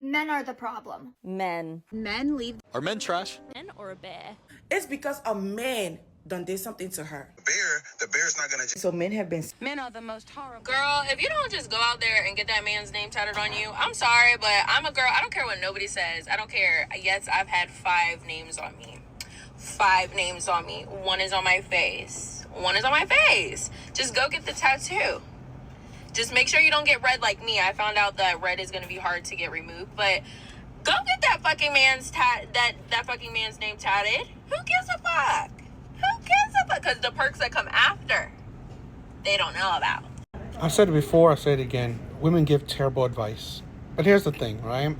Men are the problem. Men. Men leave. Are men trash? Men or a bear? It's because a man done did something to her. The bear's not gonna. So men have been. Men are the most horrible. Girl, if you don't just go out there and get that man's name tatted on you, I'm sorry, but I'm a girl. I don't care what nobody says. I don't care. Yes, I've had 5 names on me. 5 names on me. 1 is on my face. 1 is on my face. Just go get the tattoo. Just make sure you don't get red like me. I found out that red is gonna be hard to get removed, but go get that fucking man's that fucking man's name tatted. Who gives a fuck? Who gives a fuck? Because the perks that come after, they don't know about. I've said it before, I'll say it again. Women give terrible advice. But here's the thing, right?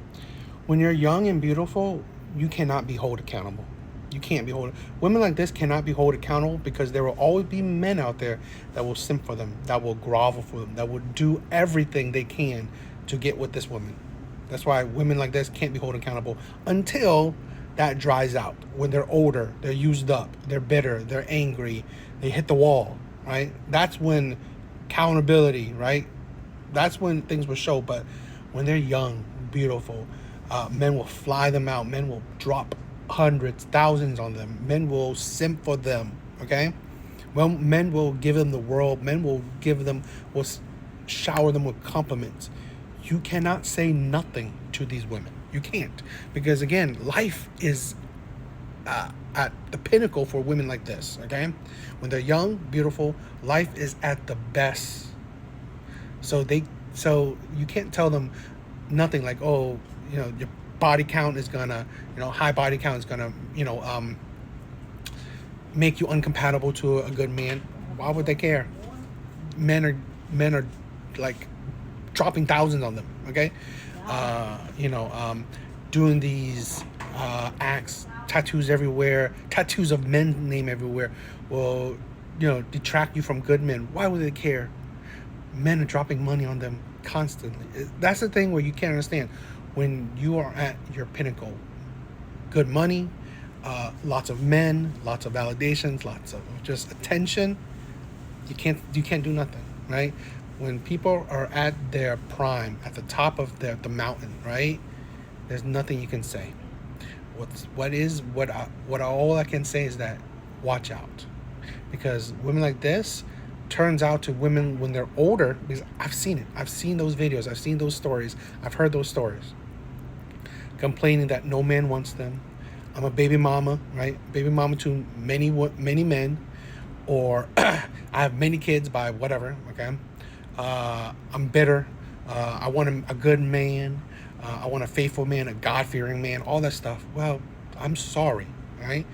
When you're young and beautiful, you cannot be held accountable. You can't be held. Women like this cannot be held accountable because there will always be men out there that will simp for them, that will grovel for them, that will do everything they can to get with this woman. That's why women like this can't be held accountable until that dries out. When they're older, they're used up, they're bitter, they're angry, they hit the wall, right? That's when accountability, right? That's when things will show. But when they're young, beautiful, men will fly them out. Men will drop hundreds, thousands on them. Men will simp for them, okay? Well, men will give them the world. Men will shower them with compliments. You cannot say nothing to these women. You can't. Because, again, life is at the pinnacle for women like this, okay? When they're young, beautiful, life is at the best. So you can't tell them nothing like, oh, your body count is gonna, high body count is gonna, make you uncompatible to a good man. Why would they care? Men are like dropping thousands on them, okay? Doing these acts, tattoos everywhere, tattoos of men's name everywhere will, detract you from good men. Why would they care? Men are dropping money on them constantly. That's the thing where you can't understand. When you are at your pinnacle, good money, lots of men, lots of validations, lots of just attention, you can't do nothing, right? When people are at their prime, at the top of the mountain, right? There's nothing you can say. All I can say is that watch out, because women like this turns out to women when they're older, because I've seen it. I've seen those videos. I've seen those stories. I've heard those stories. Complaining that no man wants them. I'm a baby mama, right? Baby mama to many men, or I have many kids by whatever, okay? I'm bitter. I want a good man. I want a faithful man, a God-fearing man, all that stuff. Well, I'm sorry, right?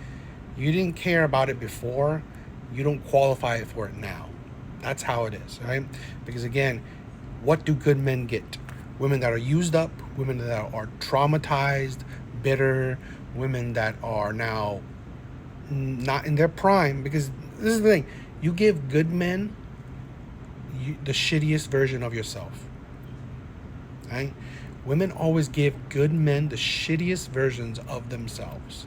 You didn't care about it before. You don't qualify for it now. That's how it is, right? Because again, what do good men get? Women that are used up, women that are traumatized, bitter, women that are now not in their prime. Because this is the thing, you give good men the shittiest version of yourself, right? Women always give good men the shittiest versions of themselves.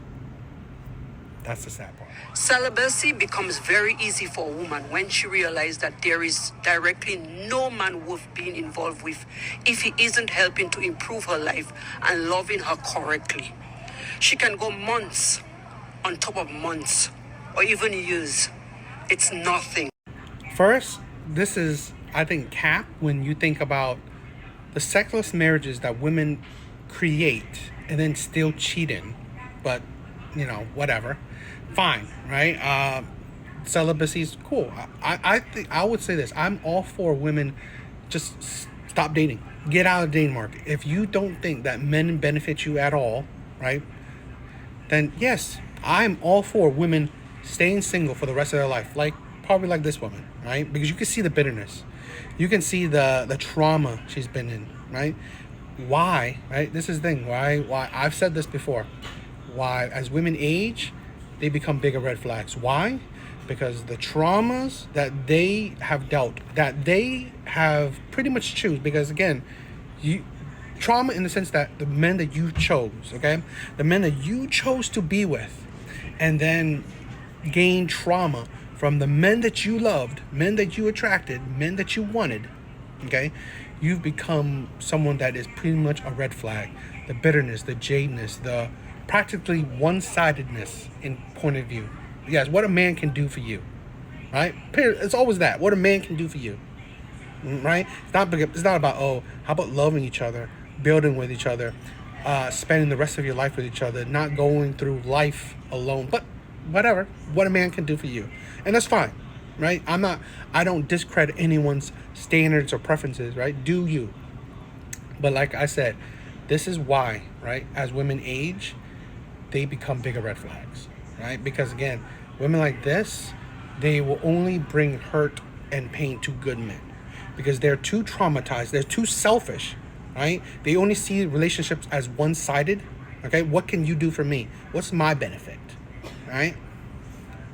That's the sad part. Celibacy becomes very easy for a woman when she realizes that there is directly no man worth being involved with if he isn't helping to improve her life and loving her correctly. She can go months on top of months or even years. It's nothing. First, this is, I think, cap when you think about the sexless marriages that women create and then still cheat in. But, whatever. Fine, right? Celibacy is cool. I think I would say this. I'm all for women just stop dating. Get out of the dating market. If you don't think that men benefit you at all, right? Then yes, I'm all for women staying single for the rest of their life. Probably like this woman, right? Because you can see the bitterness. You can see the trauma she's been in, right? Why, right? This is the thing. Why? I've said this before. Why, as women age, they become bigger red flags. Why? Because the traumas that they have dealt, that they have pretty much choose. Because again, trauma in the sense that the men that you chose, okay? The men that you chose to be with, and then gain trauma from the men that you loved, men that you attracted, men that you wanted, okay? you've become someone that is pretty much a red flag. The bitterness, the jadedness, the practically one-sidedness in point of view. Yes, what a man can do for you, right? It's always that. What a man can do for you, right? It's not about, oh, how about loving each other, building with each other, spending the rest of your life with each other, not going through life alone. But whatever, what a man can do for you, and that's fine, right? I don't discredit anyone's standards or preferences, right? Do you? But like I said, this is why, right? As women age, they become bigger red flags, right? Because again, women like this, they will only bring hurt and pain to good men because they're too traumatized, they're too selfish, right? They only see relationships as one-sided. Okay, what can you do for me? What's my benefit, right?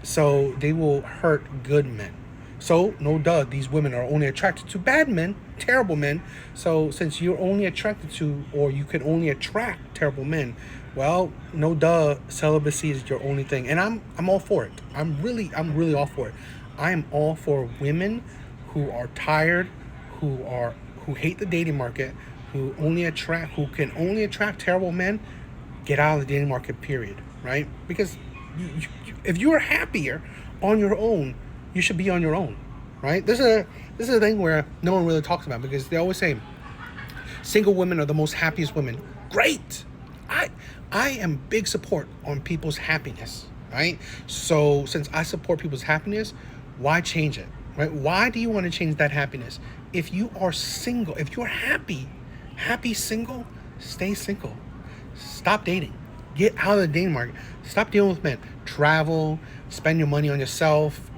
So they will hurt good men. So no duh, these women are only attracted to bad men, terrible men. So since you're only attracted to, or you can only attract terrible men, well, no duh, celibacy is your only thing. And I'm all for it. I'm really all for it. I am all for women who are tired, who hate the dating market, who can only attract terrible men. Get out of the dating market, period, right? Because if you are happier on your own, you should be on your own, right? This is a thing where no one really talks about because they always say single women are the most happiest women. Great. I am big support on people's happiness, right? So since I support people's happiness, why change it, right? Why do you want to change that happiness? If you are single, if you're happy single, stay single. Stop dating. Get out of the dating market. Stop dealing with men. Travel, spend your money on yourself,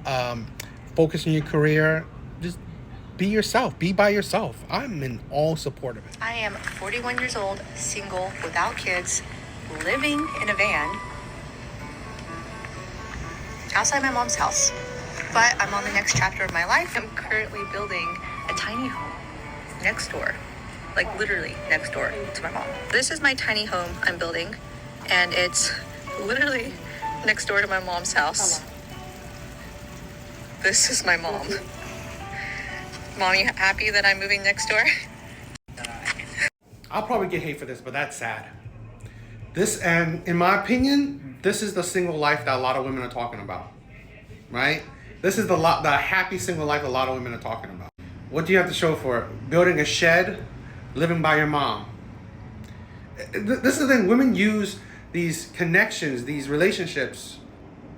focus on your career. Just be yourself. Be by yourself. I'm in all support of it. I am 41 years old, single, without kids, living in a van outside my mom's house. But I'm on the next chapter of my life. I'm currently building a tiny home next door, like literally next door to my mom. This is my tiny home I'm building, and it's literally next door to my mom's house. This is my mom. Mom, you happy that I'm moving next door? I'll probably get hate for this, but that's sad. This, and in my opinion, this is the single life that a lot of women are talking about, right? This is the happy single life a lot of women are talking about. What do you have to show for it? Building a shed, living by your mom. This is the thing. Women use these connections, these relationships,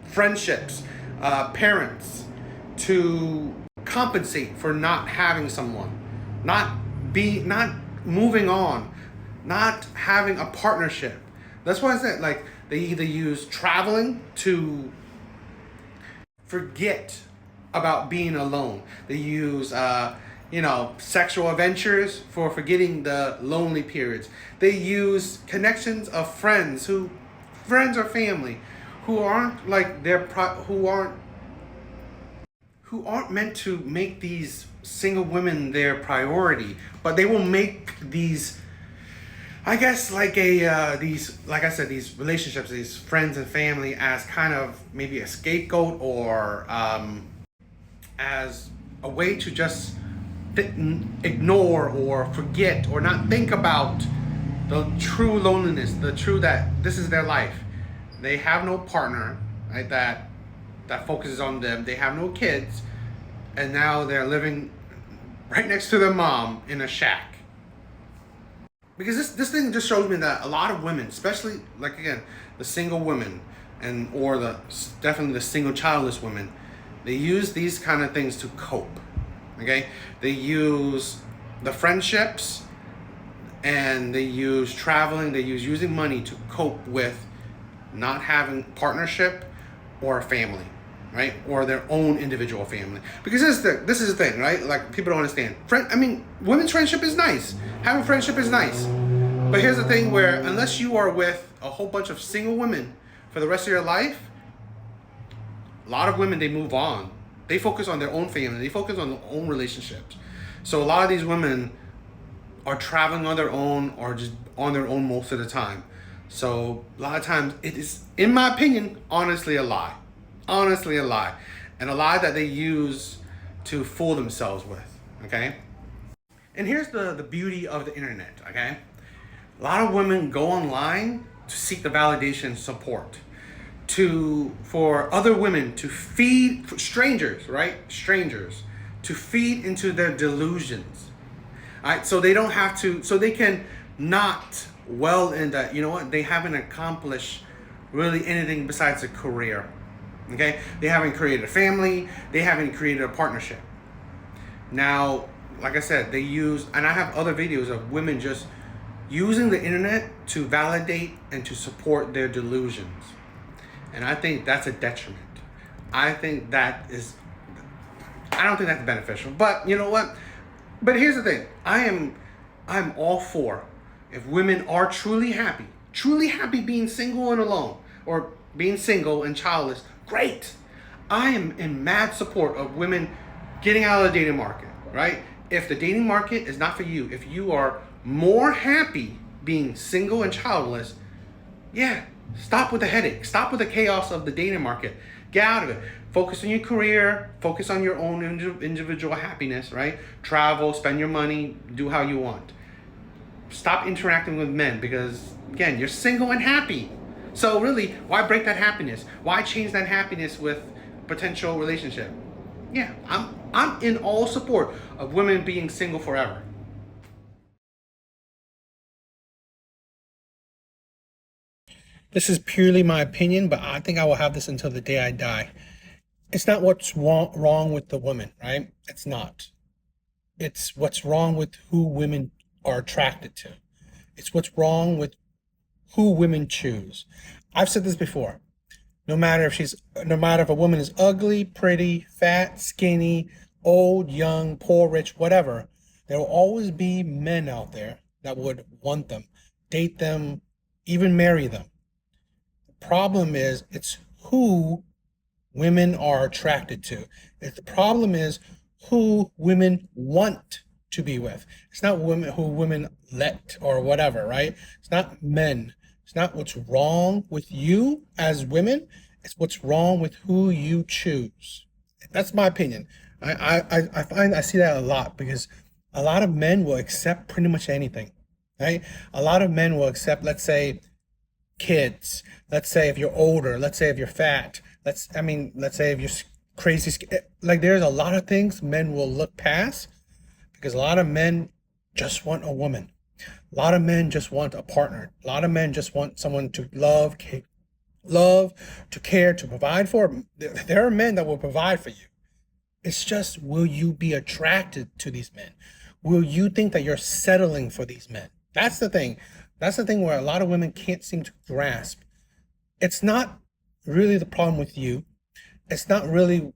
friendships, parents, to compensate for not having someone, not moving on, not having a partnership. That's why I said, like, they either use traveling to forget about being alone. They use sexual adventures for forgetting the lonely periods. They use connections of friends or family who aren't like who aren't meant to make these single women their priority, but they will make these, I guess, these relationships, these friends and family, as kind of maybe a scapegoat or as a way to just ignore or forget or not think about the true loneliness, the true that this is their life. They have no partner, right, that focuses on them. They have no kids, and now they're living right next to their mom in a shack. Because this thing just shows me that a lot of women, especially, like, again, the single women or definitely the single childless women, they use these kind of things to cope. Okay, they use the friendships, and they use traveling, they use using money to cope with not having partnership or a family, right? Or their own individual family. Because this is the thing, right? Like, people don't understand. Women's friendship is nice. Having friendship is nice. But here's the thing where, unless you are with a whole bunch of single women for the rest of your life, a lot of women, they move on. They focus on their own family. They focus on their own relationships. So a lot of these women are traveling on their own or just on their own most of the time. So a lot of times it is, in my opinion, honestly a lie. Honestly a lie. And a lie that they use to fool themselves with, okay? And here's the beauty of the internet, okay? A lot of women go online to seek the validation and support. For other women to feed, for strangers, right? Strangers, to feed into their delusions. All right, so they don't have to, so they can not well in that, you know what, they haven't accomplished really anything besides a career. Okay? They haven't created a family, they haven't created a partnership. Now, like I said, they use, and I have other videos of women just using the internet to validate and to support their delusions. And I think that's a detriment. I don't think that's beneficial. But you know what? But here's the thing. I'm all for, if women are truly happy being single and alone, or being single and childless, great. I am in mad support of women getting out of the dating market, right? If the dating market is not for you, if you are more happy being single and childless, yeah, stop with the headache. Stop with the chaos of the dating market. Get out of it. Focus on your career. Focus on your own individual happiness, right? Travel, spend your money, do how you want. Stop interacting with men because, again, you're single and happy. So really, why break that happiness? Why change that happiness with potential relationship? Yeah, I'm in all support of women being single forever. This is purely my opinion, but I think I will have this until the day I die. It's not what's wrong with the woman, right? It's not. It's what's wrong with who women are attracted to. It's what's wrong with who women choose. I've said this before. No matter if a woman is ugly, pretty, fat, skinny, old, young, poor, rich, whatever, there will always be men out there that would want them, date them, even marry them. The problem is it's who women are attracted to. The problem is who women want to be with. It's not who women let or whatever, right? It's not men. It's not what's wrong with you as women. It's what's wrong with who you choose. That's my opinion. I see that a lot because a lot of men will accept pretty much anything, right? A lot of men will accept, let's say, kids. Let's say if you're older. Let's say if you're fat. Let's say if you're crazy. Like there's a lot of things men will look past because a lot of men just want a woman. A lot of men just want a partner. A lot of men just want someone to love, to care, to provide for. There are men that will provide for you. It's just, will you be attracted to these men? Will you think that you're settling for these men? That's the thing. That's the thing where a lot of women can't seem to grasp. It's not really the problem with you. It's not really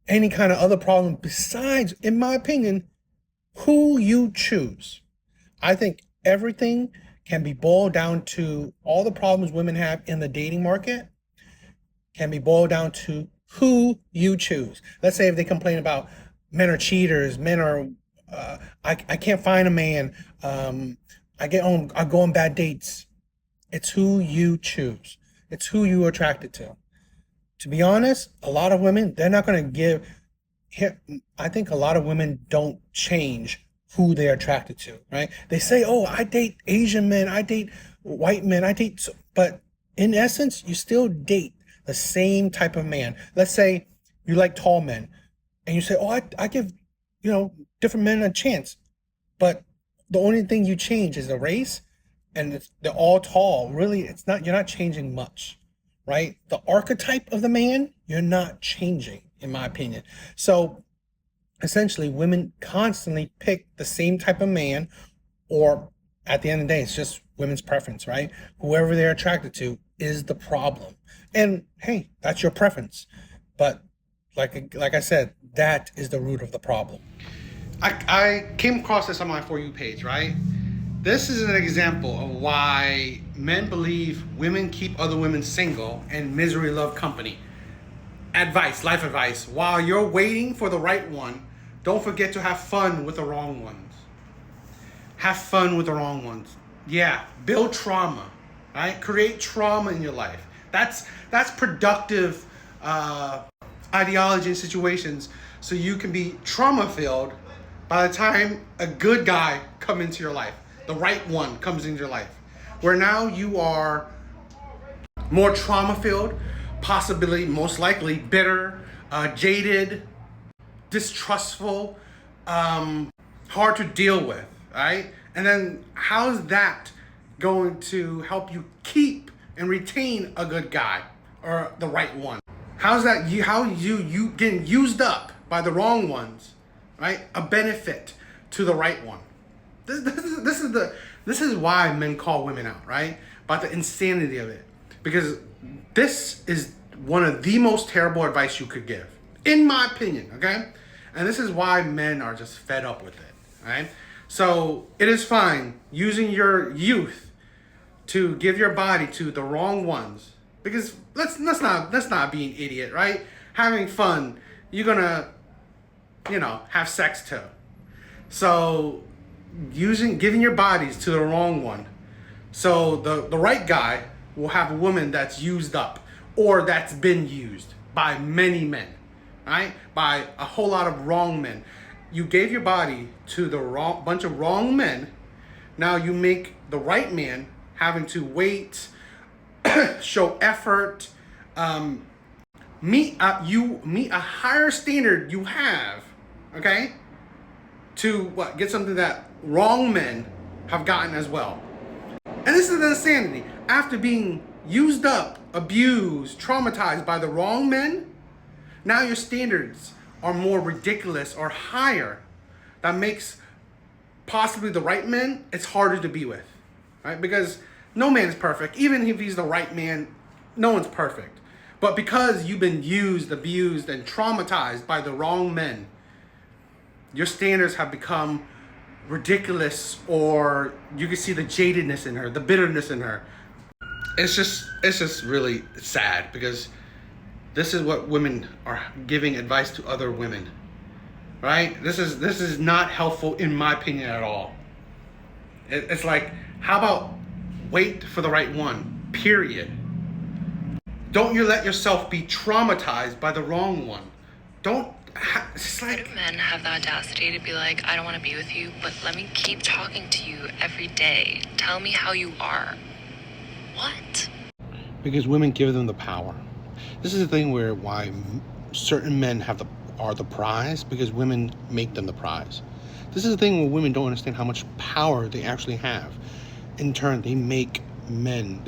any kind of other problem besides, in my opinion, who you choose. I think everything can be boiled down to all the problems women have in the dating market can be boiled down to who you choose. Let's say if they complain about men are cheaters, men are, I can't find a man, I go on bad dates. It's who you choose. It's who you are attracted to. To be honest, a lot of women, they're not going to give, I think a lot of women don't change who they're attracted to, right? They say, oh, I date Asian men, I date white men, but in essence, you still date the same type of man. Let's say you like tall men and you say, oh, I give, different men a chance. But the only thing you change is the race and they're all tall. Really, you're not changing much, right? The archetype of the man, you're not changing, in my opinion. So essentially, women constantly pick the same type of man, or at the end of the day, it's just women's preference, right? Whoever they're attracted to is the problem. And hey, that's your preference. But like I said, that is the root of the problem. I came across this on my For You page, right? This is an example of why men believe women keep other women single and misery love company. Life advice. While you're waiting for the right one, don't forget to have fun with the wrong ones. Have fun with the wrong ones. Yeah, build trauma, right? Create trauma in your life. That's productive ideology and situations so you can be trauma-filled by the time a good guy comes into your life, the right one comes into your life, where now you are more trauma-filled, possibly, most likely, bitter, jaded, distrustful, hard to deal with, right? And then how's that going to help you keep and retain a good guy or the right one? How's that you getting used up by the wrong ones, right? A benefit to the right one. This is why men call women out, right? About the insanity of it. Because this is one of the most terrible advice you could give, in my opinion, okay? And this is why men are just fed up with it, right? So it is fine using your youth to give your body to the wrong ones, because let's not be an idiot, right? Having fun, you're gonna, have sex too. So giving your bodies to the wrong one, so the right guy will have a woman that's used up or that's been used by many men, right? By a whole lot of wrong men. You gave your body to the bunch of wrong men. Now you make the right man having to wait, show effort, meet a higher standard you have, okay? To get something that wrong men have gotten as well. And this is the insanity. After being used up, abused, traumatized by the wrong men, now your standards are more ridiculous or higher. That makes possibly the right men, it's harder to be with, right? Because no man is perfect. Even if he's the right man, no one's perfect. But because you've been used, abused, and traumatized by the wrong men, your standards have become ridiculous, or you can see the jadedness in her, the bitterness in her. It's just really sad, because this is what women are giving advice to other women, right? This is not helpful in my opinion at all. It's like, how about wait for the right one, period. Don't you let yourself be traumatized by the wrong one. It's like, Why do men have the audacity to be like, I don't want to be with you, but let me keep talking to you every day. Tell me how you are. What? because women give them the power. This is the thing why certain men are the prize, because women make them the prize. This is the thing where women don't understand how much power they actually have. In turn, they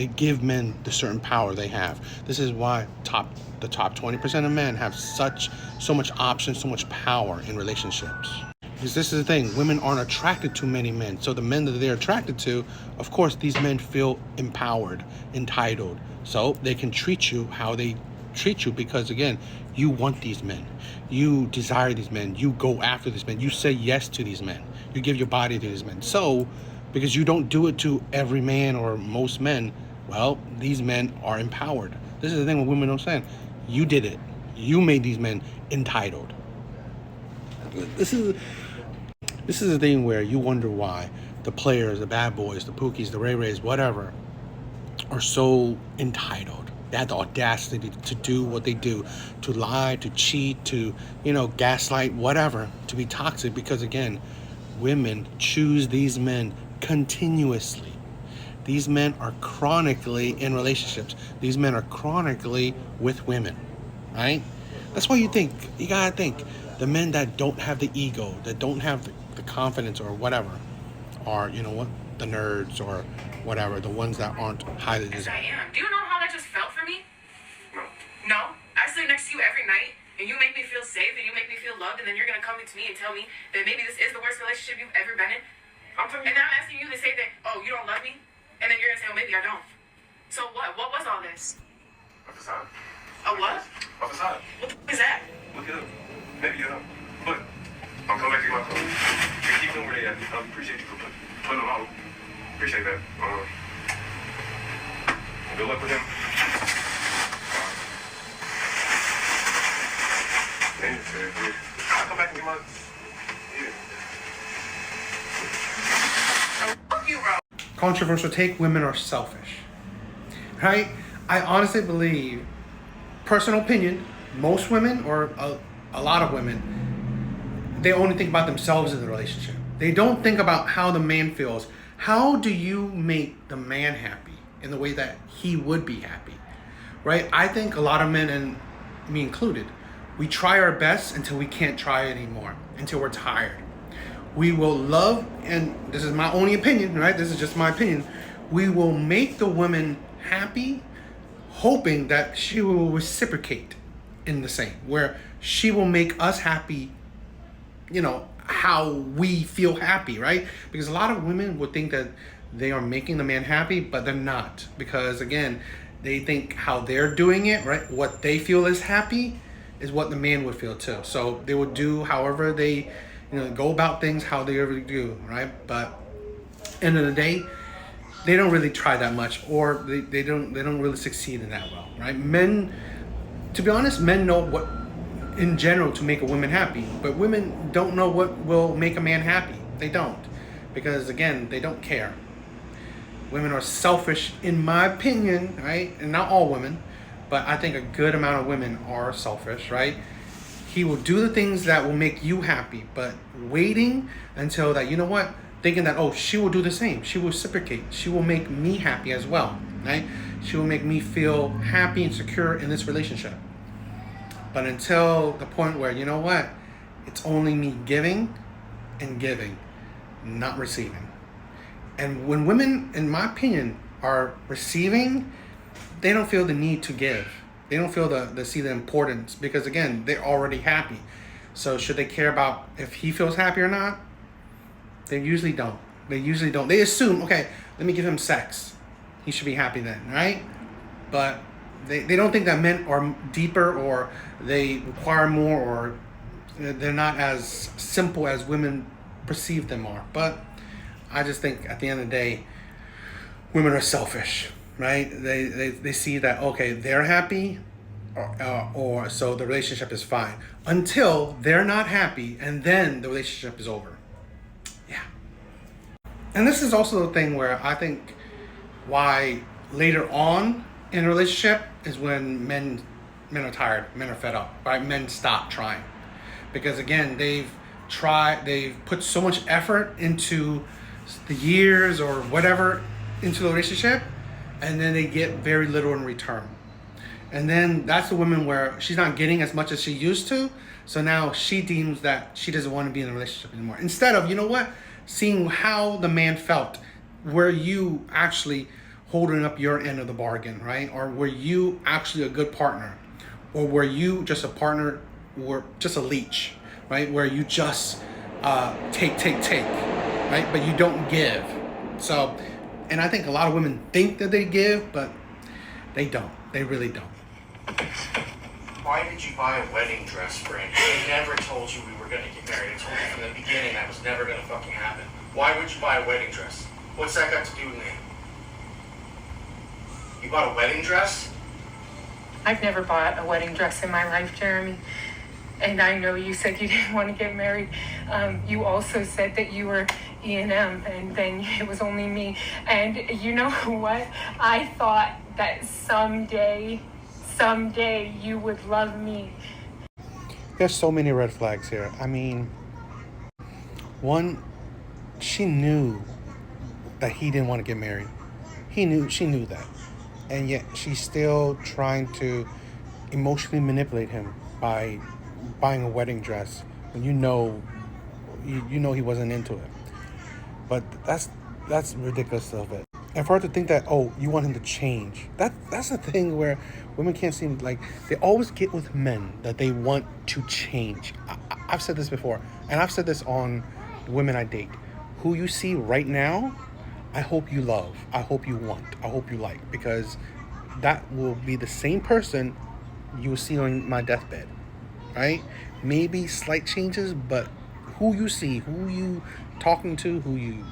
give men the certain power they have. This is why the top 20% of men have so much options, so much power in relationships. Because this is the thing, women aren't attracted to many men. So the men that they're attracted to, of course, these men feel empowered, entitled. So they can treat you how they treat you, because again, you want these men. You desire these men. You go after these men. You say yes to these men. You give your body to these men. So, because you don't do it to every man or most men, well, these men are empowered. This is the thing with women don't understand. You did it. You made these men entitled. This is the thing where you wonder why the players, the bad boys, the Pookies, the Ray Rays, whatever, are so entitled. They have the audacity to do what they do, to lie, to cheat, to, gaslight, whatever, to be toxic, because again, women choose these men continuously. These men are chronically in relationships. These men are chronically with women, right? That's why you gotta think, the men that don't have the ego, that don't have the confidence or whatever, are, the nerds or whatever, the ones that aren't highly Yes, desired. I am. Do you know how that just felt for me? No? I sleep next to you every night, and you make me feel safe, and you make me feel loved, and then you're going to come to me and tell me that maybe this is the worst relationship you've ever been in? And now I'm asking you to say that, oh, you don't love me? And then you're going to say, oh, maybe I don't. So what? What was all this? A facade. A what? A facade. What is that? Look it up. Maybe you know. But I'm coming back to get my clothes. You keep them where they at. I appreciate you for putting them out. Appreciate that. Good luck with him. I'll come back and get my... Yeah. Fuck you, bro. Controversial take, women are selfish, right? I honestly believe, personal opinion, most women, or a lot of women, they only think about themselves in the relationship. They don't think about how the man feels. How do you make the man happy in the way that he would be happy, right? I think a lot of men, and me included, we try our best until we can't try anymore, until we're tired. We will love, and this is my only opinion, right? This is just my opinion. We will make the woman happy, hoping that she will reciprocate in the same, where she will make us happy, how we feel happy, right? Because a lot of women would think that they are making the man happy, but they're not. Because again, they think how they're doing it, right? What they feel is happy is what the man would feel too. So they would do however they, go about things how they ever do, right? But end of the day, they don't really try that much, or they don't really succeed in that well, right? Men, to be honest, men know what in general to make a woman happy, but women don't know what will make a man happy. They don't, because again, they don't care. Women are selfish, in my opinion, right? And not all women, but I think a good amount of women are selfish, right? He will do the things that will make you happy, but waiting until that, thinking that, oh, she will do the same. She will reciprocate. She will make me happy as well, right? She will make me feel happy and secure in this relationship. But until the point where, it's only me giving and giving, not receiving. And when women, in my opinion, are receiving, they don't feel the need to give. They don't feel see the importance, because again, they're already happy. So should they care about if he feels happy or not? They usually don't. They assume, okay, let me give him sex. He should be happy then, right? But they don't think that men are deeper, or they require more, or they're not as simple as women perceive them are. But I just think at the end of the day, women are selfish, right? They see that, okay, they're happy, or so the relationship is fine until they're not happy, and then the relationship is over. Yeah. And this is also the thing where I think why later on in a relationship is when men are tired, men are fed up, right? Men stop trying, because again, they've put so much effort into the years or whatever into the relationship, and then they get very little in return. And then that's the woman where she's not getting as much as she used to, so now she deems that she doesn't want to be in a relationship anymore. Instead of, seeing how the man felt, were you actually holding up your end of the bargain, right? Or were you actually a good partner? Or were you just a partner, or just a leech, right? Where you just take, right? But you don't give. So, and I think a lot of women think that they give, but they don't. They really don't. Why did you buy a wedding dress, Frank? I never told you we were going to get married. I told you from the beginning that was never going to fucking happen. Why would you buy a wedding dress? What's that got to do with me? You bought a wedding dress? I've never bought a wedding dress in my life, Jeremy. And I know you said you didn't want to get married. You also said that you were E&M, and then it was only me. And you know what? I thought that someday you would love me. There's so many red flags here. I mean, one, she knew that he didn't want to get married. She knew that. And yet she's still trying to emotionally manipulate him by buying a wedding dress when you know he wasn't into it. But that's ridiculous of it. And for her to think that, oh, you want him to change, that's the thing where women can't seem like, they always get with men that they want to change. I've said this before, and I've said this on the women I date. Who you see right now, I hope you love, I hope you want, I hope you like, because that will be the same person you will see on my deathbed, right? Maybe slight changes, but who you see, who you talking to, who you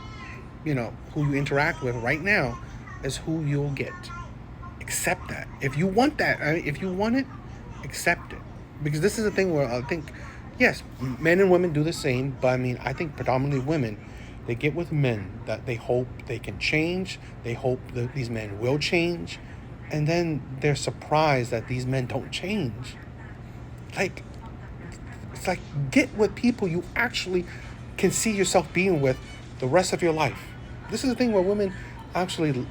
interact with right now is who you'll get. Accept that. If you want that, if you want it, accept it. Because this is the thing where I think, yes, men and women do the same, but I think predominantly women, they get with men that they hope they can change, they hope that these men will change, and then they're surprised that these men don't change. Like, It's like, get with people you actually can see yourself being with the rest of your life. This is the thing where women actually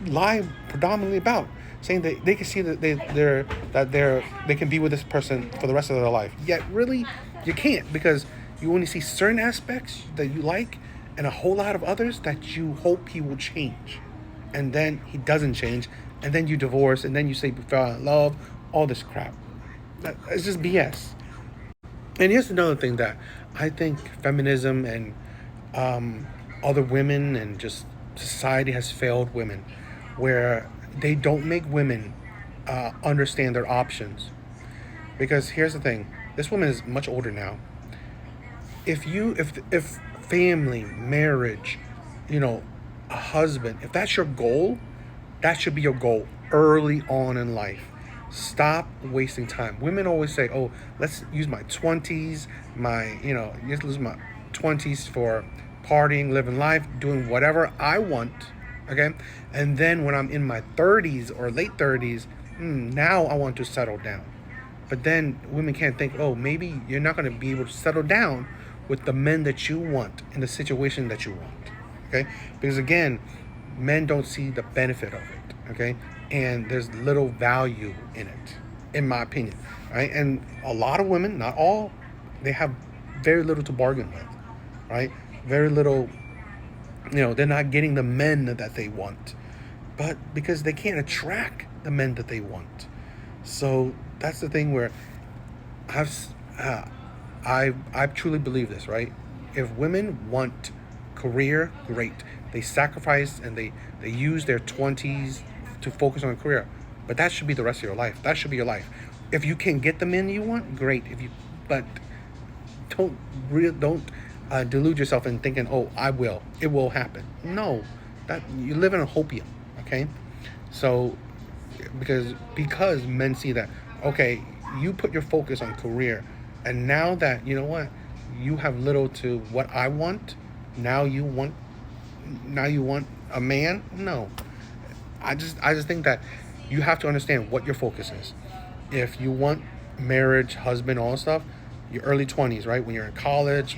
lie predominantly about, saying that they can see that they can be with this person for the rest of their life. Yet really, you can't, because you only see certain aspects that you like and a whole lot of others that you hope he will change. And then he doesn't change, and then you divorce, and then you say you fell in love, all this crap. It's just BS. And here's another thing that I think feminism and other women and just society has failed women, where they don't make women understand their options. Because here's the thing, this woman is much older now. If family, marriage, a husband, if that's your goal, that should be your goal early on in life. Stop wasting time. Women always say, oh, let's use my 20s, let's use my 20s for partying, living life, doing whatever I want, okay? And then when I'm in my 30s or late 30s, now I want to settle down. But then women can't think, oh, maybe you're not going to be able to settle down with the men that you want in the situation that you want, okay? Because again, men don't see the benefit of it, okay? And there's little value in it, in my opinion, right? And a lot of women, not all, they have very little to bargain with, right? Very little, they're not getting the men that they want, but because they can't attract the men that they want. So that's the thing where I truly believe this, right? If women want career, great. They sacrifice and they use their 20s to focus on a career. But that should be the rest of your life. That should be your life. If you can get the men you want, great. But don't delude yourself in thinking, oh, it will happen. No, that you live in a hopium, okay? So because men see that, okay, you put your focus on career, and now that you have little to what I want, now you want a man. No, I just think that you have to understand what your focus is. If you want marriage, husband, all that stuff, your early 20s, right? When you're in college,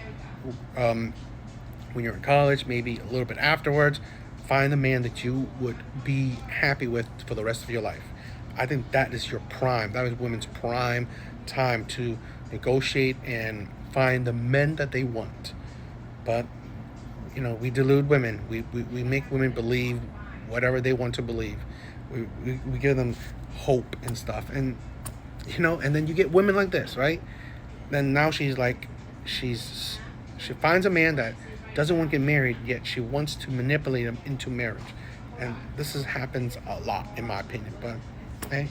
maybe a little bit afterwards, find the man that you would be happy with for the rest of your life. I think that is your prime. That is women's prime time to negotiate and find the men that they want. But we delude women. We make women believe whatever they want to believe. We give them hope and stuff, and and then you get women like this, right? Then now she finds a man that doesn't want to get married, yet she wants to manipulate him into marriage. And this happens a lot, in my opinion. But hey,